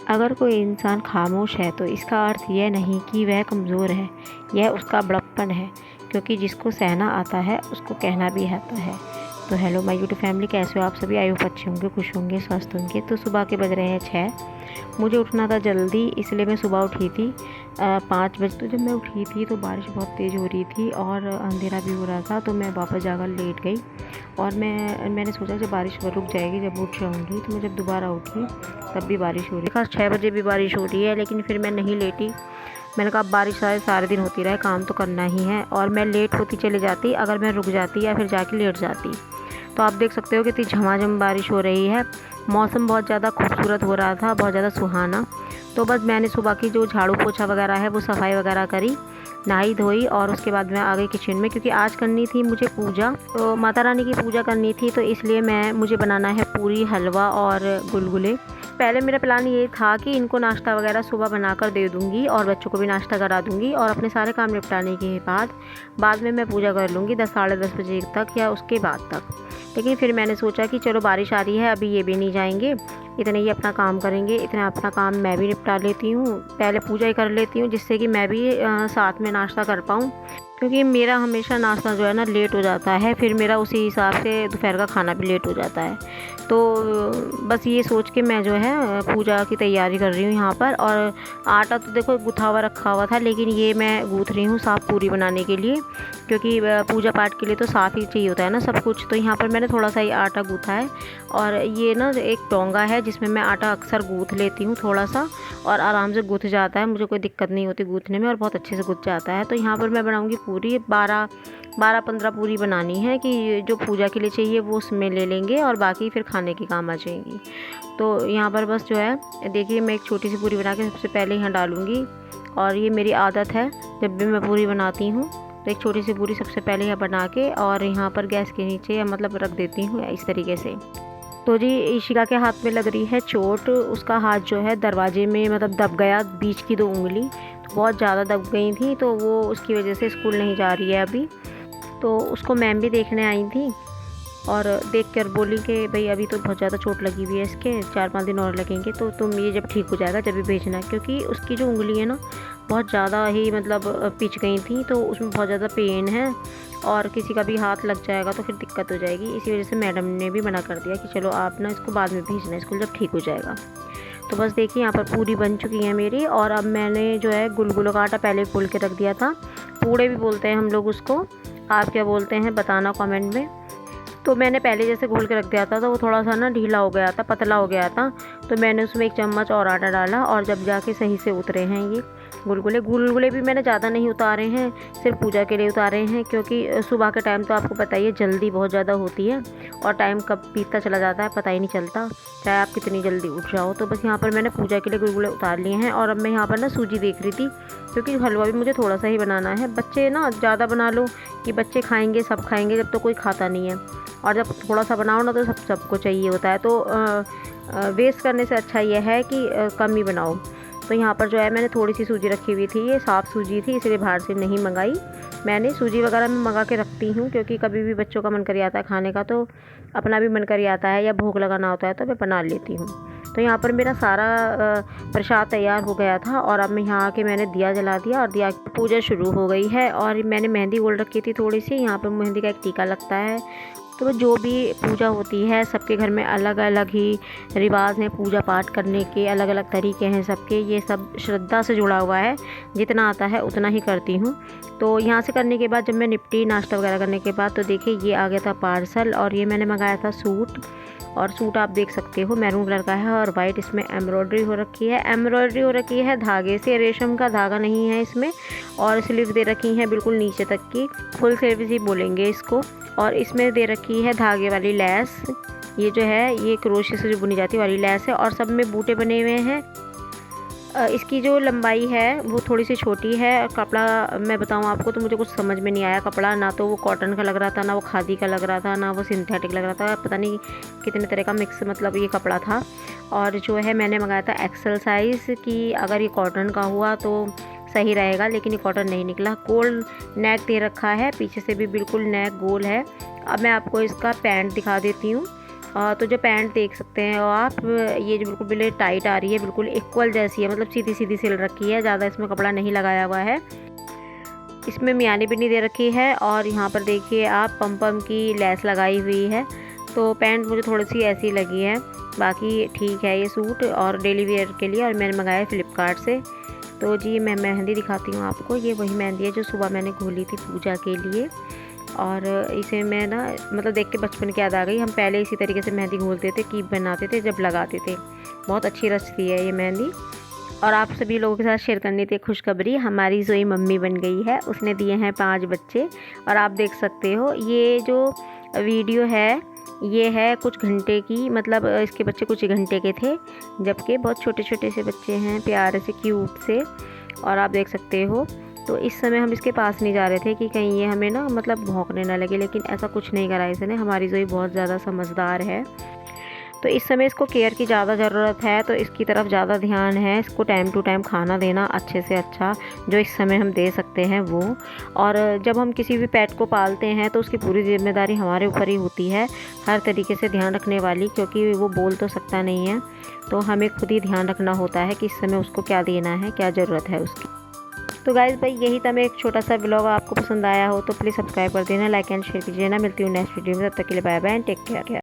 अगर कोई इंसान खामोश है तो इसका अर्थ यह नहीं कि वह कमज़ोर है, यह उसका बड़प्पन है, क्योंकि जिसको सहना आता है उसको कहना भी आता है। तो हेलो माय यूट्यूब फैमिली, कैसे हो आप सभी? आई होप अच्छे होंगे, खुश होंगे, स्वस्थ होंगे। तो सुबह के बज रहे हैं 6। मुझे उठना था जल्दी, इसलिए मैं सुबह उठी थी 5 बजे। तो जब मैं उठी थी तो बारिश बहुत तेज़ हो रही थी और अंधेरा भी हो रहा था, तो मैं वापस जाकर लेट गई। और मैंने सोचा जब बारिश रुक जाएगी, जब उठ जाऊँगी, तो मैं जब दोबारा उठी तब भी बारिश हो रही है। 6 बजे भी बारिश हो रही है, लेकिन फिर मैं नहीं लेटी। मैंने कहा बारिश सारे दिन होती रहे, काम तो करना ही है। और मैं लेट होती चली जाती अगर मैं रुक जाती या फिर जाके लेट जाती। तो आप देख सकते हो कितनी झमाझम बारिश हो रही है। मौसम बहुत ज़्यादा खूबसूरत हो रहा था, बहुत ज़्यादा सुहाना। तो बस मैंने सुबह की जो झाड़ू पोछा वगैरह है वो सफाई वगैरह करी, नहाई धोई, और उसके बाद मैं आ गई किचन में, क्योंकि आज करनी थी मुझे पूजा। तो माता रानी की पूजा करनी थी, तो इसलिए मुझे बनाना है पूरी, हलवा और गुलगुले। पहले मेरा प्लान ये था कि इनको नाश्ता वगैरह सुबह बनाकर दे दूँगी और बच्चों को भी नाश्ता करा दूँगी, और अपने सारे काम निपटाने के बाद में मैं पूजा कर लूँगी 10 साढ़े 10 बजे तक या उसके बाद तक। लेकिन फिर मैंने सोचा कि चलो बारिश आ रही है, अभी ये भी नहीं जाएंगे, इतने ही अपना काम करेंगे। इतना अपना काम मैं भी निपटा लेती हूँ, पहले पूजा ही कर लेती हूँ, जिससे कि मैं भी साथ में नाश्ता कर पाऊँ। क्योंकि मेरा हमेशा नाश्ता जो है ना लेट हो जाता है, फिर मेरा उसी हिसाब से दोपहर का खाना भी लेट हो जाता है। तो बस ये सोच के मैं जो है पूजा की तैयारी कर रही हूँ यहाँ पर। और आटा तो देखो गुथा हुआ रखा हुआ था, लेकिन ये मैं गूँथ रही हूँ साफ़ पूरी बनाने के लिए, क्योंकि पूजा पाठ के लिए तो साफ़ ही चाहिए होता है ना सब कुछ। तो यहाँ पर मैंने थोड़ा सा ही आटा गूँथा है, और ये ना एक टोंगा है जिसमें मैं आटा अक्सर गूँथ लेती हूँ थोड़ा सा, और आराम से गूँथ जाता है, मुझे कोई दिक्कत नहीं होती गूँथने में, और बहुत अच्छे से गूँथ जाता है। तो यहाँ पर मैं बनाऊँगी पूरी, 12-15 पूरी बनानी है, कि जो पूजा के लिए चाहिए वो उसमें ले लेंगे और बाकी फिर खाने के काम आ जाएंगी। तो यहाँ पर बस जो है देखिए, मैं एक छोटी सी पूरी बना के सबसे पहले यहाँ डालूँगी। और ये मेरी आदत है, जब भी मैं पूरी बनाती हूँ तो एक छोटी सी पूरी सबसे पहले यहाँ बना के और यहाँ पर गैस के नीचे या मतलब रख देती हूँ इस तरीके से। तो जी ईशिका के हाथ में लग रही है चोट, उसका हाथ जो है दरवाजे में मतलब दब गया, बीच की 2 उंगली तो बहुत ज़्यादा दब गई थी, तो वो उसकी वजह से स्कूल नहीं जा रही है अभी। तो उसको मैम भी देखने आई थी और देख कर बोली कि भाई अभी तो बहुत ज़्यादा चोट लगी हुई है इसके, 4-5 दिन और लगेंगे, तो तुम ये जब ठीक हो जाएगा जब भी भेजना, क्योंकि उसकी जो उंगली है ना बहुत ज़्यादा ही मतलब पिच गई थी, तो उसमें बहुत ज़्यादा पेन है, और किसी का भी हाथ लग जाएगा तो फिर दिक्कत हो जाएगी। इसी वजह से मैडम ने भी मना कर दिया कि चलो आप ना इसको बाद में भेजना स्कूल जब ठीक हो जाएगा। तो बस देखिए यहाँ पर पूरी बन चुकी है मेरी। और अब मैंने जो है गुलगुलों का आटा पहले घोल के रख दिया था, पूड़े भी बोलते हैं हम लोग उसको, आप क्या बोलते हैं बताना कमेंट में। तो मैंने पहले जैसे घोल के रख दिया था तो वो थोड़ा सा ना ढीला हो गया था, पतला हो गया था, तो मैंने उसमें 1 चम्मच और आटा डाला, और जब जाके सही से उतरे हैं ये गुलगुले भी मैंने ज़्यादा नहीं उतारे हैं, सिर्फ पूजा के लिए उतारे हैं, क्योंकि सुबह के टाइम तो आपको पता ही है जल्दी बहुत ज़्यादा होती है, और टाइम कब बीतता चला जाता है पता ही नहीं चलता, चाहे आप कितनी जल्दी उठ जाओ। तो बस यहाँ पर मैंने पूजा के लिए गुलगुले उतार लिए हैं। और अब मैं यहाँ पर ना सूजी देख रही थी, क्योंकि हलवा भी मुझे थोड़ा सा ही बनाना है। बच्चे ना ज़्यादा बना लो कि बच्चे खाएँगे, सब खाएँगे, जब तो कोई खाता नहीं है, और जब थोड़ा सा बनाओ ना तो सबको चाहिए होता है। तो वेस्ट करने से अच्छा यह है कि कम ही बनाओ। तो यहाँ पर जो है मैंने थोड़ी सी सूजी रखी हुई थी, ये साफ़ सूजी थी, इसलिए बाहर से नहीं मंगाई मैंने। सूजी वगैरह मैं मंगा के रखती हूँ, क्योंकि कभी भी बच्चों का मन कर आता है खाने का, तो अपना भी मन कर आता है, या भोग लगाना होता है तो मैं बना लेती हूँ। तो यहाँ पर मेरा सारा प्रसाद तैयार हो गया था, और अब मैं यहाँ आके मैंने दिया जला दिया, और दिया पूजा शुरू हो गई है। और मैंने मेहंदी गोल रखी थी थोड़ी सी, यहाँ पर मेहंदी का एक टीका लगता है। तो जो भी पूजा होती है सबके घर में अलग अलग ही रिवाज हैं, पूजा पाठ करने के अलग अलग तरीके हैं सबके, ये सब श्रद्धा से जुड़ा हुआ है, जितना आता है उतना ही करती हूँ। तो यहाँ से करने के बाद जब मैं निपटी नाश्ता वगैरह करने के बाद, तो देखिए ये आ गया था पार्सल, और ये मैंने मंगाया था सूट। और सूट आप देख सकते हो मैरून कलर का है, और वाइट इसमें एम्ब्रॉयडरी हो रखी है धागे से, रेशम का धागा नहीं है इसमें, और स्लीव दे रखी है बिल्कुल नीचे तक की, फुल स्लीव्स ही बोलेंगे इसको। और इसमें दे रखी है धागे वाली लैस, ये जो है ये क्रोशे से जो बुनी जाती वाली लैस है, और सब में बूटे बने हुए हैं। इसकी जो लंबाई है वो थोड़ी सी छोटी है। कपड़ा मैं बताऊं आपको तो मुझे कुछ समझ में नहीं आया, कपड़ा ना तो वो कॉटन का लग रहा था, ना वो खादी का लग रहा था, ना वो सिंथेटिक लग रहा था, पता नहीं कितने तरह का मिक्स मतलब ये कपड़ा था। और जो है मैंने मंगाया था एक्सेल साइज़ की, अगर ये कॉटन का हुआ तो सही रहेगा, लेकिन ये कॉटन नहीं निकला। गोल नेक दे रखा है, पीछे से भी बिल्कुल नेक गोल है। अब मैं आपको इसका पैंट दिखा देती हूँ। तो जो पैंट देख सकते हैं और आप, ये जो बिल्कुल टाइट आ रही है, बिल्कुल इक्वल जैसी है, मतलब सीधी सीधी सिल रखी है, ज़्यादा इसमें कपड़ा नहीं लगाया हुआ है। इसमें मियानी भी नहीं दे रखी है। और यहाँ पर देखिए आप पम पम की लेस लगाई हुई है। तो पैंट मुझे थोड़ी सी ऐसी लगी है, बाकी ठीक है ये सूट और डेली वेयर के लिए। और मैंने मंगाया फ़्लिपकार्ट से। तो जी मैं मेहंदी दिखाती हूँ आपको। ये वही मेहंदी है जो सुबह मैंने घोली थी पूजा के लिए। और इसे मैं ना मतलब देख के बचपन की याद आ गई। हम पहले इसी तरीके से मेहंदी घोलते थे, कीप बनाते थे, जब लगाते थे। बहुत अच्छी रचती है ये मेहंदी। और आप सभी लोगों के साथ शेयर करनी थी खुशखबरी, हमारी जोई मम्मी बन गई है। उसने दिए हैं 5 बच्चे। और आप देख सकते हो ये जो वीडियो है ये है कुछ घंटे की, मतलब इसके बच्चे कुछ घंटे के थे, जबकि बहुत छोटे छोटे से बच्चे हैं, प्यारे से क्यूट से। और आप देख सकते हो। तो इस समय हम इसके पास नहीं जा रहे थे कि कहीं ये हमें ना मतलब भौंकने ना लगे, लेकिन ऐसा कुछ नहीं करा इसने। हमारी जोई बहुत ज़्यादा समझदार है। तो इस समय इसको केयर की ज़्यादा ज़रूरत है, तो इसकी तरफ ज़्यादा ध्यान है। इसको टाइम टू टाइम खाना देना अच्छे से अच्छा, जो इस समय हम दे सकते हैं वो। और जब हम किसी भी पेट को पालते हैं तो उसकी पूरी जिम्मेदारी हमारे ऊपर ही होती है, हर तरीके से ध्यान रखने वाली, क्योंकि वो बोल तो सकता नहीं है। तो हमें खुद ही ध्यान रखना होता है कि इस समय उसको क्या देना है, क्या ज़रूरत है उसकी। तो गाइज़ भाई यही था मेरा एक छोटा सा ब्लॉग। आपको पसंद आया हो तो प्लीज़ सब्सक्राइब कर देना, लाइक एंड शेयर कीजिए ना। मिलती हूँ नेक्स्ट वीडियो में, तब तक के लिए bye bye and take care.